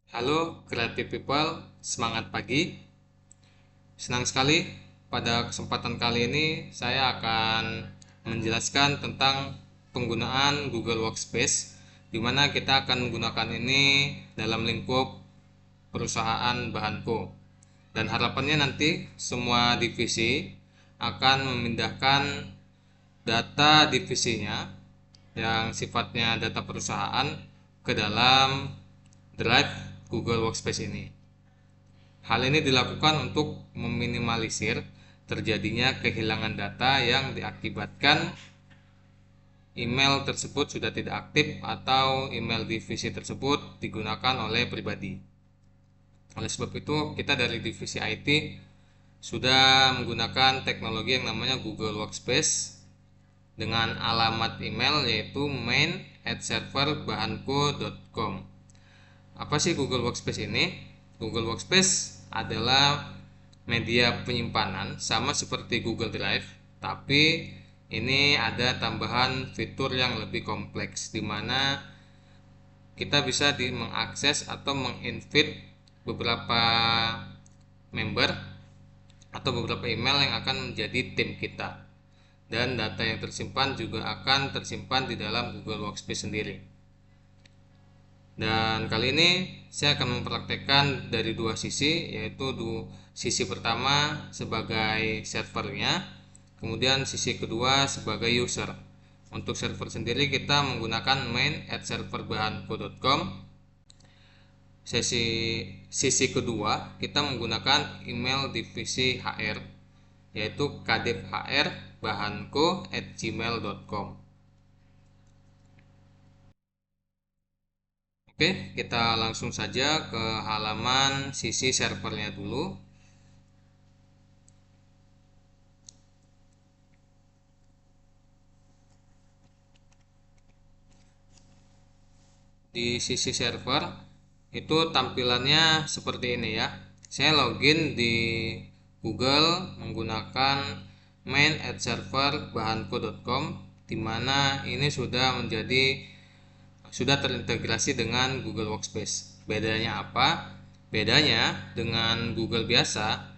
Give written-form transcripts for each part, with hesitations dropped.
Halo Creative People, semangat pagi. Senang sekali pada kesempatan kali ini saya akan menjelaskan tentang penggunaan Google Workspace, di mana kita akan menggunakan ini dalam lingkup perusahaan Bahanko. Dan harapannya nanti semua divisi akan memindahkan data divisinya yang sifatnya data perusahaan ke dalam Drive Google Workspace ini. Hal ini dilakukan untuk meminimalisir terjadinya kehilangan data yang diakibatkan email tersebut sudah tidak aktif atau email divisi tersebut digunakan oleh pribadi. Oleh sebab itu, kita dari divisi IT sudah menggunakan teknologi yang namanya Google Workspace dengan alamat email yaitu main@serverbahanko.com. Apa sih Google Workspace ini? Google Workspace adalah media penyimpanan sama seperti Google Drive, tapi ini ada tambahan fitur yang lebih kompleks, di mana kita bisa mengakses atau menginvite beberapa member atau beberapa email yang akan menjadi tim kita, dan data yang tersimpan juga akan tersimpan di dalam Google Workspace sendiri. Dan kali ini saya akan mempraktekkan dari dua sisi, yaitu sisi pertama sebagai servernya, kemudian sisi kedua sebagai user. Untuk server sendiri kita menggunakan main@serverbahanko.com. Sisi kedua kita menggunakan email divisi HR, yaitu kadiphr@bahanko@gmail.com. Oke, kita langsung saja ke halaman sisi servernya dulu. Di sisi server itu tampilannya seperti ini ya. Saya login di Google menggunakan main@serverbahanko.com, di mana ini sudah terintegrasi dengan Google Workspace. Bedanya apa? Bedanya dengan Google biasa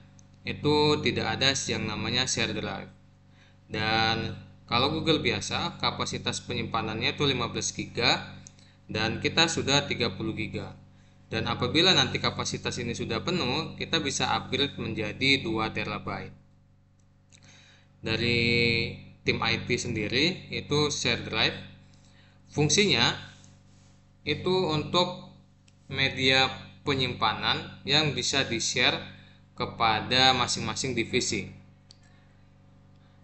itu tidak ada yang namanya share drive. Dan kalau Google biasa kapasitas penyimpanannya itu 15 GB dan kita sudah 30 GB. Dan apabila nanti kapasitas ini sudah penuh, kita bisa upgrade menjadi 2 TB. Dari tim IT sendiri itu share drive. Fungsinya itu untuk media penyimpanan yang bisa di-share kepada masing-masing divisi.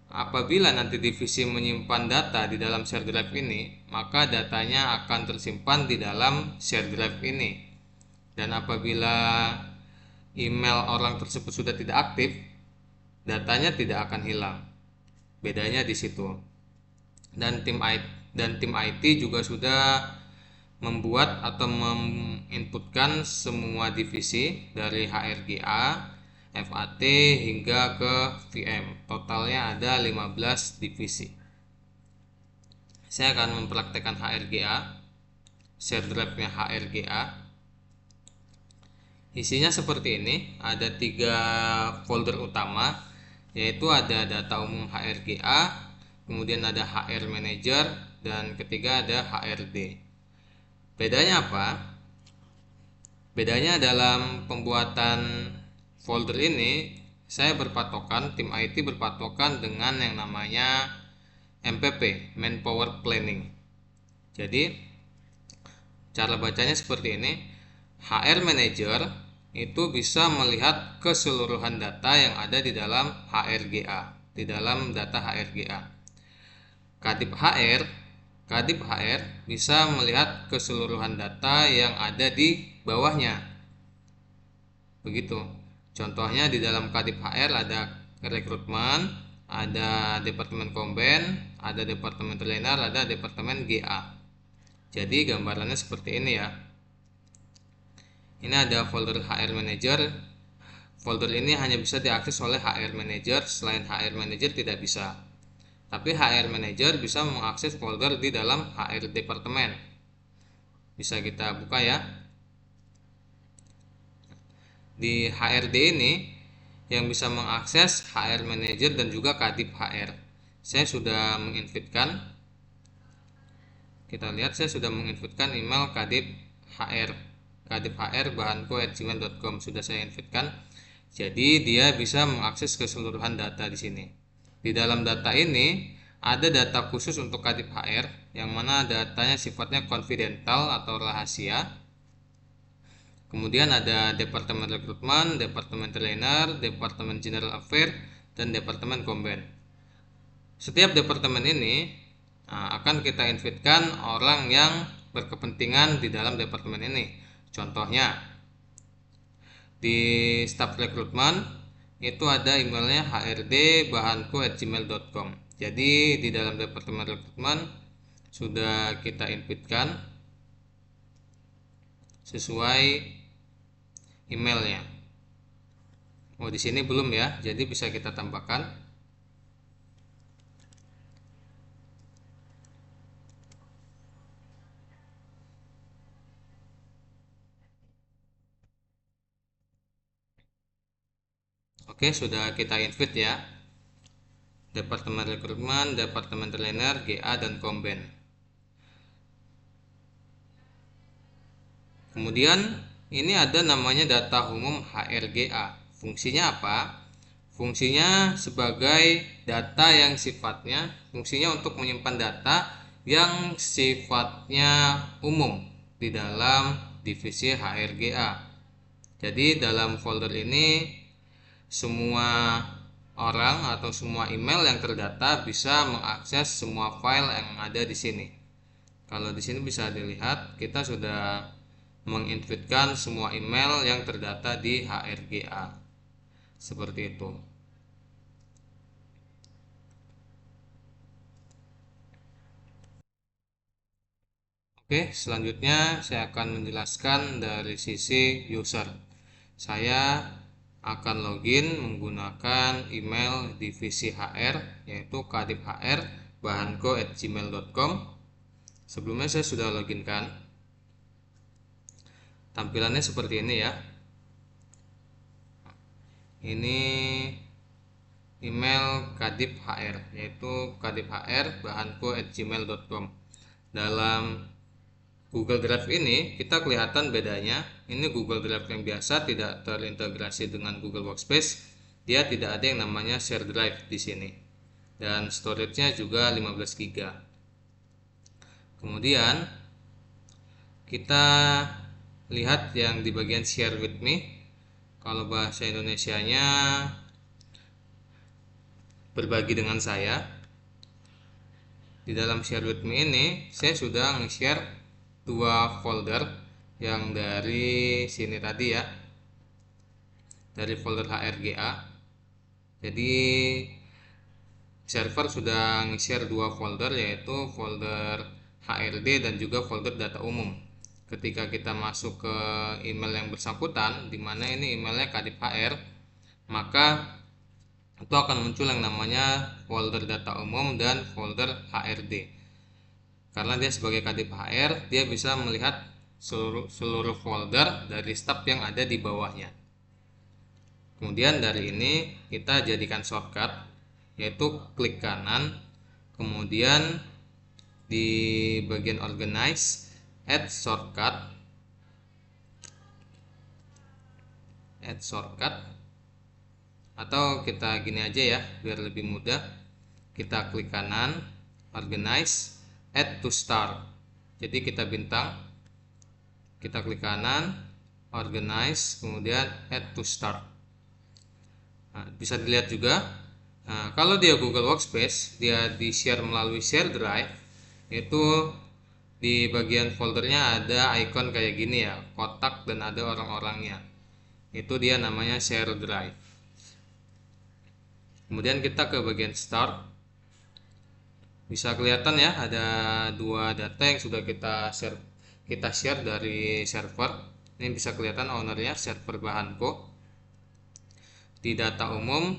Apabila nanti divisi menyimpan data di dalam share drive ini, maka datanya akan tersimpan di dalam share drive ini. Dan apabila email orang tersebut sudah tidak aktif, datanya tidak akan hilang. Bedanya di situ. Dan tim IT juga sudah membuat atau menginputkan semua divisi dari HRGA, FAT hingga ke VM. Totalnya ada 15 divisi. Saya akan mempraktekkan HRGA, share drive-nya HRGA. Isinya seperti ini, ada 3 folder utama, yaitu ada data umum HRGA, kemudian ada HR Manager, dan ketiga ada HRD. Bedanya apa? Bedanya dalam pembuatan folder ini, tim IT berpatokan dengan yang namanya MPP, Manpower Planning. Jadi cara bacanya seperti ini. HR Manager itu bisa melihat keseluruhan data yang ada di dalam HRGA, di dalam data HRGA. Kadip HR bisa melihat keseluruhan data yang ada di bawahnya. Begitu. Contohnya di dalam Kadip HR ada rekrutmen, ada departemen komben, ada departemen trainer, ada departemen GA. Jadi gambarannya seperti ini ya. Ini ada folder HR Manager. Folder ini hanya bisa diakses oleh HR Manager, selain HR Manager tidak bisa. Tapi HR Manager bisa mengakses folder di dalam HR Departemen. Bisa kita buka ya. Di HRD ini yang bisa mengakses HR Manager dan juga Kadip HR. Saya sudah menginvitkan. Kita lihat saya sudah menginvitkan email Kadip HR. Kadip HR bahanku@gmail.com sudah saya invitkan. Jadi dia bisa mengakses keseluruhan data di sini. Di dalam data ini ada data khusus untuk Kadip HR yang mana datanya sifatnya confidential atau rahasia. Kemudian ada Departemen Rekrutmen, Departemen Trainer, Departemen General Affairs, dan Departemen Komben. Setiap departemen ini akan kita invitkan orang yang berkepentingan di dalam departemen ini. Contohnya di staf rekrutmen itu ada emailnya hrd.bahanku@gmail.com. Jadi di dalam departemen rekrutmen sudah kita invitkan sesuai emailnya. Oh, di sini belum ya, jadi bisa kita tambahkan. Oke, sudah kita invite ya. Departemen Rekrutmen, Departemen Trainer, GA, dan Komben. Kemudian ini ada namanya data umum HRGA. Fungsinya apa? Fungsinya sebagai data yang fungsinya untuk menyimpan data yang sifatnya umum di dalam divisi HRGA. Jadi dalam folder ini semua orang atau semua email yang terdata bisa mengakses semua file yang ada di sini. Kalau di sini bisa dilihat kita sudah menginvitkan semua email yang terdata di HRGA. Seperti itu. Oke, selanjutnya saya akan menjelaskan dari sisi user. Saya akan login menggunakan email divisi HR yaitu kadiphr@bahanko@gmail.com. Sebelumnya saya sudah login kan. Tampilannya seperti ini ya. Ini email Kadip HR yaitu kadiphr@bahanko@gmail.com. Dalam Google Drive ini kita kelihatan bedanya. Ini Google Drive yang biasa tidak terintegrasi dengan Google Workspace. Dia tidak ada yang namanya share drive di sini. Dan storage-nya juga 15 GB. Kemudian kita lihat yang di bagian share with me. Kalau bahasa Indonesianya berbagi dengan saya. Di dalam share with me ini saya sudah nge-share 2 folder yang dari sini tadi ya, dari folder HRGA. Jadi server sudah nge-share 2 folder yaitu folder HRD dan juga folder data umum. Ketika kita masuk ke email yang bersangkutan, di mana ini emailnya Kadip HR, maka itu akan muncul yang namanya folder data umum dan folder HRD. Karena dia sebagai Kadip HR, dia bisa melihat seluruh folder dari staf yang ada di bawahnya. Kemudian dari ini kita jadikan shortcut, yaitu klik kanan, kemudian di bagian organize, add shortcut, atau kita gini aja ya biar lebih mudah. Kita klik kanan, organize, add to start. Jadi kita bintang, kita klik kanan, organize, kemudian add to start. Nah, bisa dilihat juga, kalau dia Google Workspace, dia di share melalui share drive, itu di bagian foldernya ada icon kayak gini ya, kotak dan ada orang-orangnya. Itu dia namanya share drive. Kemudian kita ke bagian start. Bisa kelihatan ya ada 2 data yang sudah kita share dari server. Ini bisa kelihatan ownernya server Bahanko. Di data umum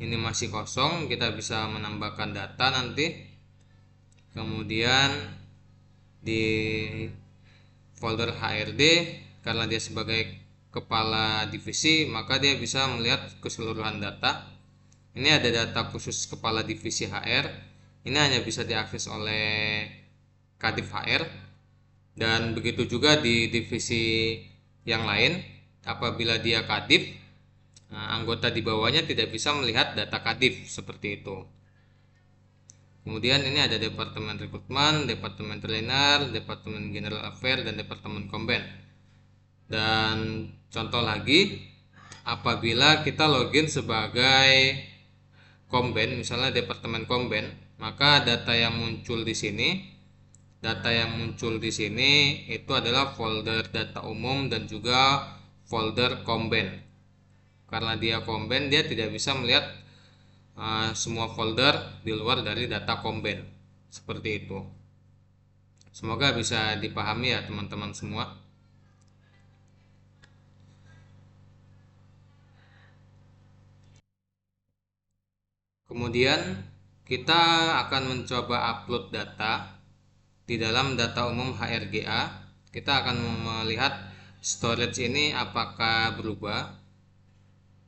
ini masih kosong, kita bisa menambahkan data nanti. Kemudian di folder HRD karena dia sebagai kepala divisi, maka dia bisa melihat keseluruhan data. Ini ada data khusus kepala divisi HR. Ini hanya bisa diakses oleh Kadif HR, dan begitu juga di divisi yang lain. Apabila dia Kadif, anggota di bawahnya tidak bisa melihat data Kadif seperti itu. Kemudian ini ada Departemen Rekrutmen, Departemen Trainer, Departemen General Affairs, dan Departemen Komben. Dan contoh lagi, apabila kita login sebagai Komben, misalnya Departemen Komben, maka data yang muncul di sini itu adalah folder data umum dan juga folder Komben. Karena dia Komben, dia tidak bisa melihat semua folder di luar dari data Komben. Seperti itu. Semoga bisa dipahami ya teman-teman semua. Kemudian kita akan mencoba upload data di dalam data umum HRGA. Kita akan melihat storage ini apakah berubah.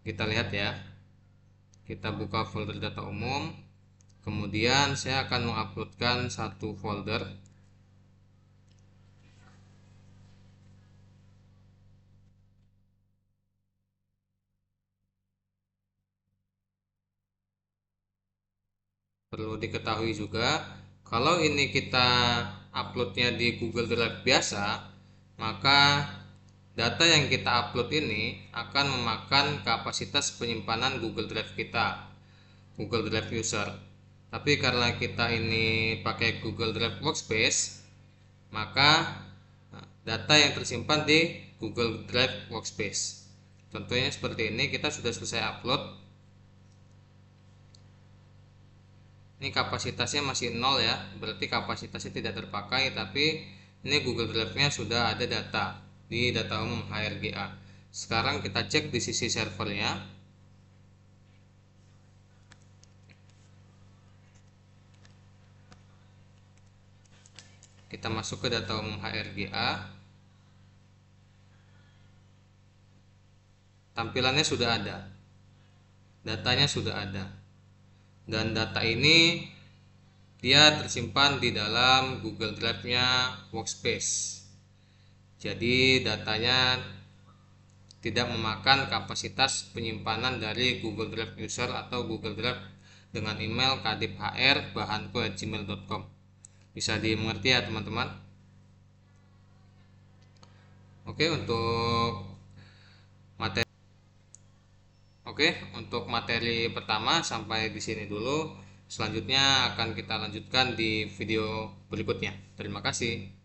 Kita lihat ya. Kita buka folder data umum. Kemudian saya akan menguploadkan satu folder. Perlu diketahui juga, kalau ini kita uploadnya di Google Drive biasa, maka data yang kita upload ini akan memakan kapasitas penyimpanan Google Drive kita, Google Drive user. Tapi karena kita ini pakai Google Drive Workspace, maka data yang tersimpan di Google Drive Workspace. Contohnya seperti ini, kita sudah selesai upload. Ini kapasitasnya masih 0 ya, berarti kapasitasnya tidak terpakai, tapi ini Google Drive-nya sudah ada data di data umum HRGA. Sekarang kita cek di sisi servernya. Kita masuk ke data umum HRGA. Tampilannya sudah ada, datanya sudah ada, dan data ini dia tersimpan di dalam Google Drive-nya Workspace. Jadi datanya tidak memakan kapasitas penyimpanan dari Google Drive user atau Google Drive dengan email kadiphr@gmail.com. Bisa dimengerti ya teman-teman. Oke, untuk materi pertama sampai di sini dulu. Selanjutnya akan kita lanjutkan di video berikutnya. Terima kasih.